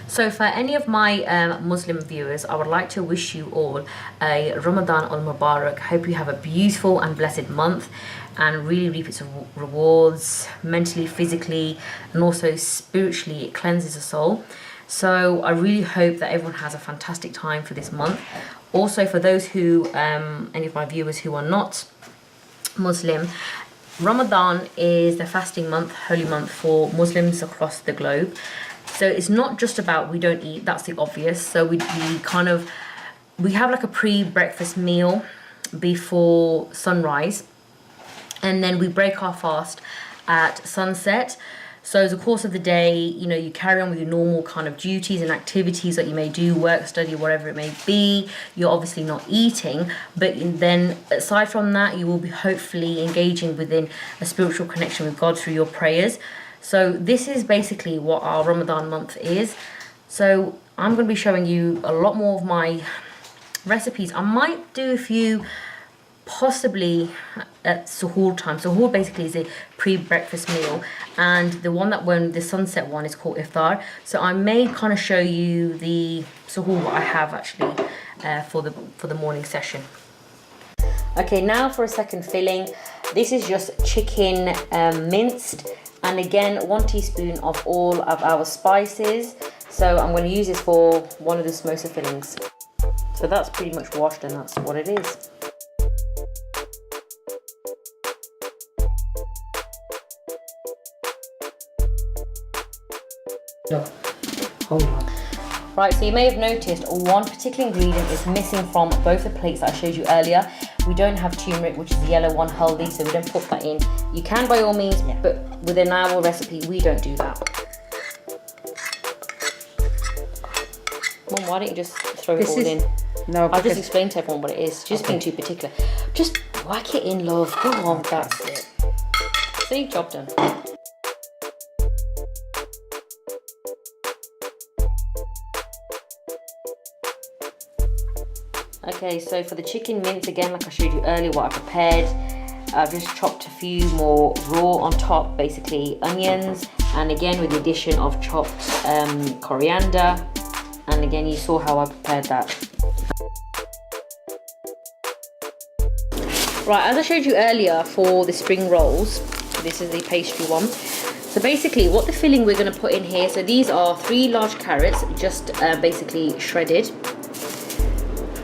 So for any of my Muslim viewers, I would like to wish you all a Ramadan al-Mubarak. Hope you have a beautiful and blessed month and really reap its rewards mentally, physically, and also spiritually. It cleanses the soul. So I really hope that everyone has a fantastic time for this month. Also for those who, any of my viewers who are not Muslim, Ramadan is the fasting month, holy month for Muslims across the globe. So it's not just about we don't eat, that's the obvious. So we have like a pre-breakfast meal before sunrise, and then we break our fast at sunset. So as the course of the day, you carry on with your normal kind of duties and activities that you may do, work, study, whatever it may be. You're obviously not eating, but then aside from that, you will be hopefully engaging within a spiritual connection with God through your prayers. So this is basically what our Ramadan month is. So I'm going to be showing you a lot more of my recipes. I might do a few possibly at suhoor time. Suhoor basically is a pre-breakfast meal, and the sunset one is called iftar. So I may kind of show you the suhoor what I have actually for the morning session. Okay, now for a second filling. This is just chicken minced, and again 1 teaspoon of all of our spices. So I'm going to use this for one of the samosa fillings. So that's pretty much washed, and that's what it is. No. Hold on. Right, so you may have noticed one particular ingredient is missing from both the plates that I showed you earlier. We don't have turmeric, which is the yellow one, haldi, so we don't put that in. You can by all means, but within our recipe, we don't do that. Mum, why don't you just throw it all in? No, I'll just explain to everyone what it is. Just being too particular. Just whack it in, love. Go on, that's it. See, job done. Okay, so for the chicken mince, again, like I showed you earlier, what I prepared, I've just chopped a few more raw on top, basically onions, and again with the addition of chopped coriander, and again you saw how I prepared that. Right, as I showed you earlier for the spring rolls, this is the pastry one. So basically what the filling we're going to put in here, so these are 3 large carrots, just basically shredded.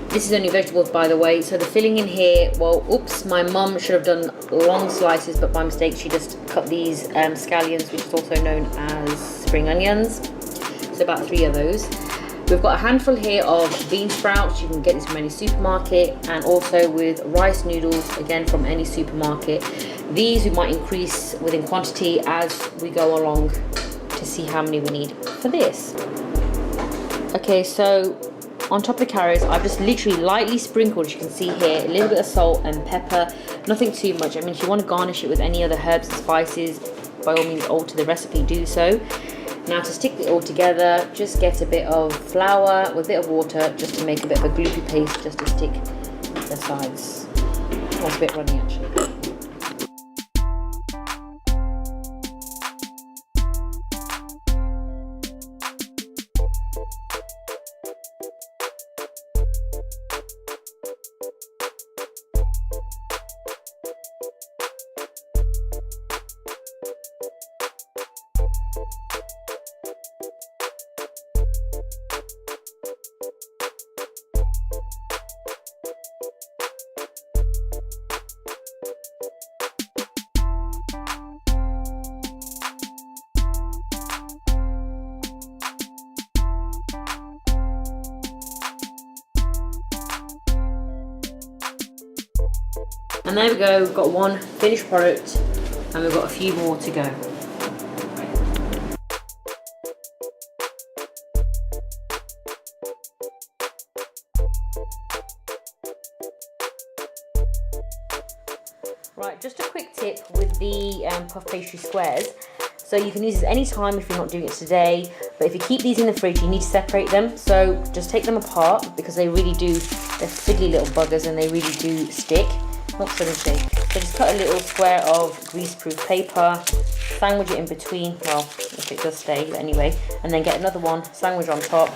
This is only vegetables, by the way. So the filling in here, well, oops, my mum should have done long slices, but by mistake she just cut these scallions, which is also known as spring onions. So about 3 of those. We've got a handful here of bean sprouts. You can get this from any supermarket, and also with rice noodles, again from any supermarket. These we might increase within quantity as we go along to see how many we need for this. Okay, so on top of the carrots, I've just literally lightly sprinkled, as you can see here, a little bit of salt and pepper, nothing too much. I mean, if you want to garnish it with any other herbs and spices, by all means alter the recipe, do so. Now to stick it all together, just get a bit of flour with a bit of water, just to make a bit of a gloopy paste, just to stick the sides. Oh, it's a bit runny actually. And there we go, we've got one finished product and we've got a few more to go. Right, just a quick tip with the puff pastry squares. So you can use this any time if you're not doing it today, but if you keep these in the fridge, you need to separate them. So just take them apart because they really do, they're fiddly little buggers and they really do stick. Not so shake. So just cut a little square of greaseproof paper, sandwich it in between, well, if it does stay, but anyway, and then get another one, sandwich on top.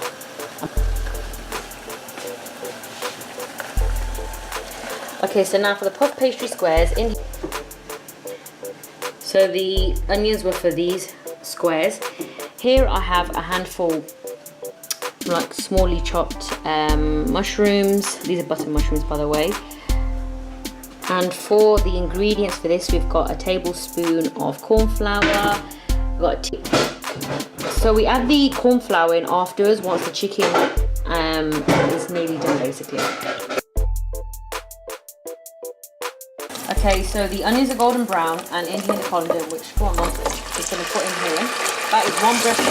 Okay, so now for the puff pastry squares, so the onions were for these squares. Here I have a handful, like smallly chopped mushrooms. These are button mushrooms, by the way. And for the ingredients for this, we've got a tablespoon of cornflour. So we add the cornflour in afterwards once the chicken is nearly done, basically. Okay, so the onions are golden brown, and Indian colander, which go on, just going to put in here. That is 1 breast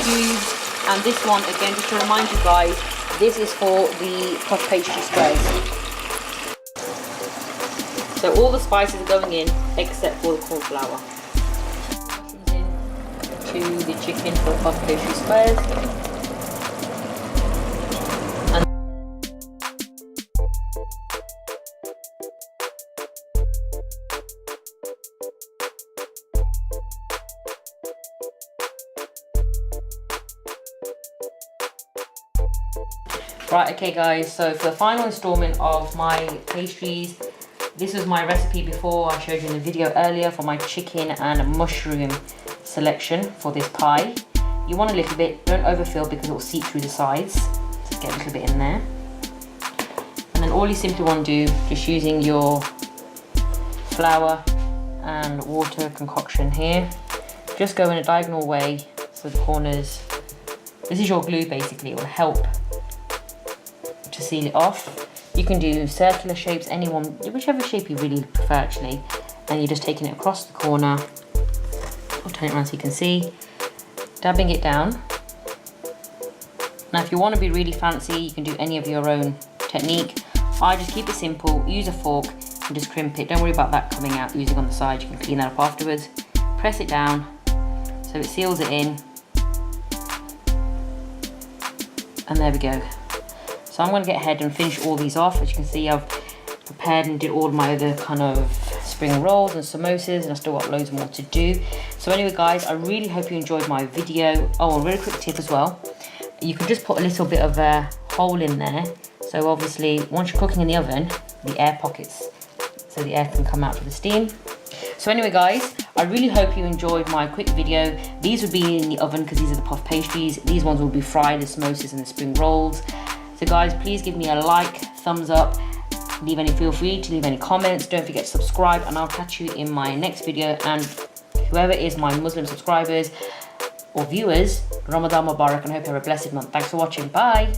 cubes, and this one, again, just to remind you guys, this is for the puff pastry squares. So all the spices are going in except for the cornflour. Mushrooms in to the chicken for puff pastry squares. Right, okay guys, so for the final installment of my pastries, this was my recipe before I showed you in the video earlier for my chicken and mushroom selection for this pie. You want a little bit, don't overfill because it will seep through the sides. Just get a little bit in there. And then all you simply want to do, just using your flour and water concoction here, just go in a diagonal way so the corners, this is your glue basically, it will help to seal it off. You can do circular shapes, whichever shape you really prefer actually, and you're just taking it across the corner. I'll turn it around so you can see, dabbing it down. Now if you want to be really fancy, you can do any of your own technique. I just keep it simple, use a fork and just crimp it. Don't worry about that coming out using on the side, you can clean that up afterwards. Press it down so it seals it in, and there we go. So I'm going to get ahead and finish all these off. As you can see, I've prepared and did all my other kind of spring rolls and samosas, and I've still got loads more to do. So anyway guys, I really hope you enjoyed my video. Oh, a really quick tip as well. You can just put a little bit of a hole in there. So obviously, once you're cooking in the oven, the air pockets, so the air can come out for the steam. So anyway guys, I really hope you enjoyed my quick video. These would be in the oven because these are the puff pastries. These ones will be fried, the samosas and the spring rolls. So guys, please give me a like, thumbs up, feel free to leave any comments. Don't forget to subscribe, and I'll catch you in my next video. And whoever is my Muslim subscribers or viewers, Ramadan Mubarak, and I hope you have a blessed month. Thanks for watching. Bye.